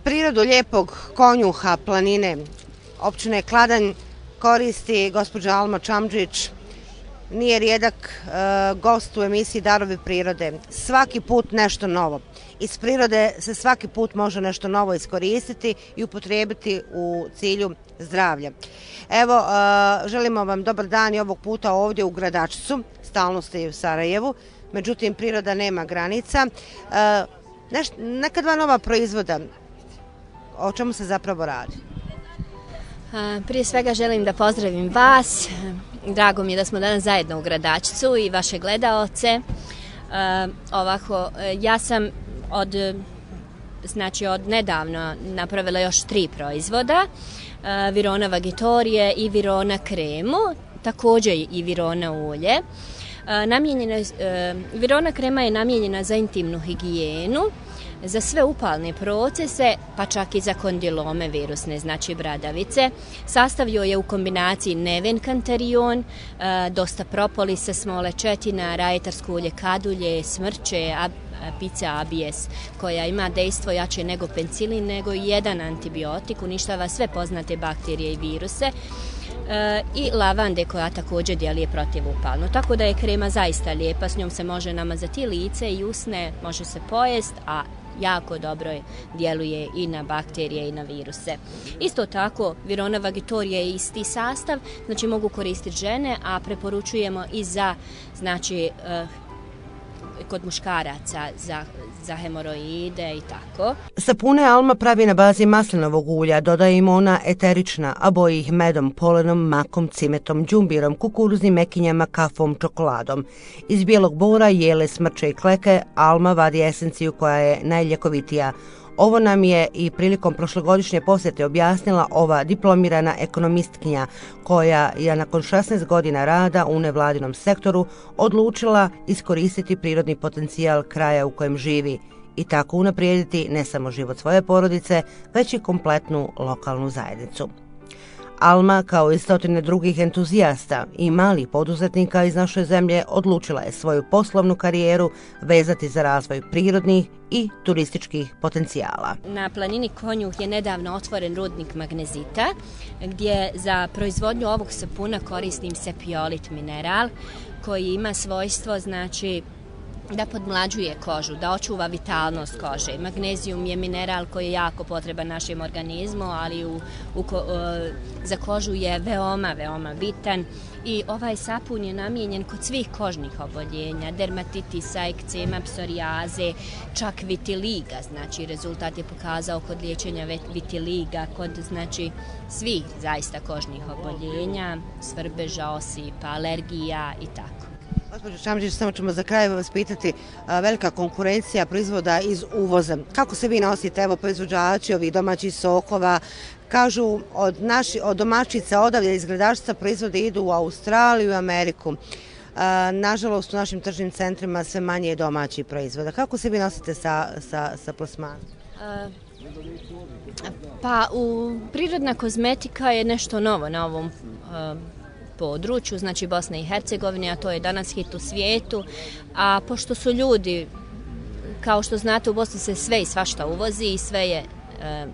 Prirodu lijepog konjuha planine općine Kladanj koristi gospođa Alma Čamdžić. Nije rijedak gost u emisiji Darovi prirode. Svaki put nešto novo. Iz prirode se svaki put može nešto novo iskoristiti i upotrijebiti u cilju zdravlja. Evo, želimo vam dobar dan i ovog puta ovdje u Gradačcu. Stalno ste i u Sarajevu. Međutim, priroda nema granica. Neka dva nova proizvoda. O čemu se zapravo radi? Prije svega želim da pozdravim vas. Drago mi je da smo danas zajedno u Gradačcu i vaše gledaoce. Ja sam od nedavno napravila još 3 proizvoda. Virona Vagitorije i Virona kremu, također i Virona ulje. Virona krema je namijenjena za intimnu higijenu, za sve upalne procese, pa čak i za kondilome virusne, znači bradavice. Sastav joj je u kombinaciji nevenkantarion, dosta propolisa, smole četina, rajetarsko ulje kadulje, smrče, pica abies, koja ima dejstvo jače nego penicilin, nego i jedan antibiotik, uništava sve poznate bakterije i viruse, i lavande koja također djeluje protivupalno. Tako da je krema zaista lijepa, s njom se može namazati lice i usne, može se pojest, a jako dobro djeluje i na bakterije i na viruse. Isto tako, Virona Vagitorije je isti sastav, znači mogu koristiti žene, a preporučujemo i za, znači, kod muškaraca za hemoroide i tako. Sapune Alma pravi na bazi maslinovog ulja, dodaje im ona eterična, a boji ih medom, polenom, makom, cimetom, đumbirom, kukuruznim mekinjama, kafom, čokoladom. Iz bijelog bora, jele, smrče i kleke Alma vadi esenciju koja je najljekovitija. Ovo nam je i prilikom prošlogodišnje posjete objasnila ova diplomirana ekonomistkinja koja je nakon 16 godina rada u nevladinom sektoru odlučila iskoristiti prirodni potencijal kraja u kojem živi i tako unaprijediti ne samo život svoje porodice, već i kompletnu lokalnu zajednicu. Alma, kao i stotine drugih entuzijasta i malih poduzetnika iz naše zemlje, odlučila je svoju poslovnu karijeru vezati za razvoj prirodnih i turističkih potencijala. Na planini Konjuh je nedavno otvoren rudnik magnezita, gdje za proizvodnju ovog sapuna koristim sepiolit mineral, koji ima svojstvo, znači, da podmlađuje kožu, da očuva vitalnost kože. Magnezijum je mineral koji je jako potreban našem organizmu, ali za kožu je veoma bitan i ovaj sapun je namijenjen kod svih kožnih oboljenja, dermatitisa, ekcema, psorijaze, čak vitiliga, znači rezultat je pokazao kod liječenja vitiliga, kod, znači, svih zaista kožnih oboljenja, svrbeža, osipa, alergija i tako. Gospođo Čamdžić, samo ćemo za kraj vas pitati, velika konkurencija proizvoda iz uvoza. Kako se vi nosite, evo, proizvođači ovih domaćih sokova? Kažu od domaćica odavde iz Gradačca proizvode idu u Australiju i Ameriku. Nažalost, u našim tržnim centrima sve manje je domaćih proizvoda. Kako se vi nosite sa plasmanom? Pa, prirodna kozmetika je nešto novo na ovom području, znači Bosne i Hercegovine, a to je danas hit u svijetu, a pošto su ljudi, kao što znate, u Bosni se sve i svašta uvozi i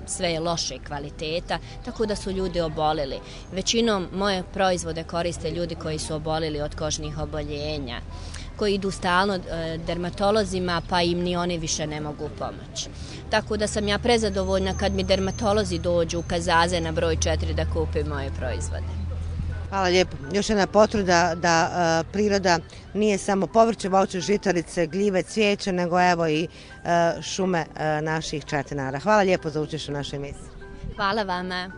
sve je loše kvaliteta, tako da su ljudi obolili. Većinom moje proizvode koriste ljudi koji su obolili od kožnih oboljenja, koji idu stalno dermatolozima, pa im ni oni više ne mogu pomoći. Tako da sam ja prezadovoljna kad mi dermatolozi dođu u Kazaze na broj 4 da kupe moje proizvode. Hvala lijepo. Još jedna potvrda da priroda nije samo povrće, voće, žitarice, gljive, cvijeće, nego evo i šume naših četinara. Hvala lijepo za učešće u našoj emisiji. Hvala vama.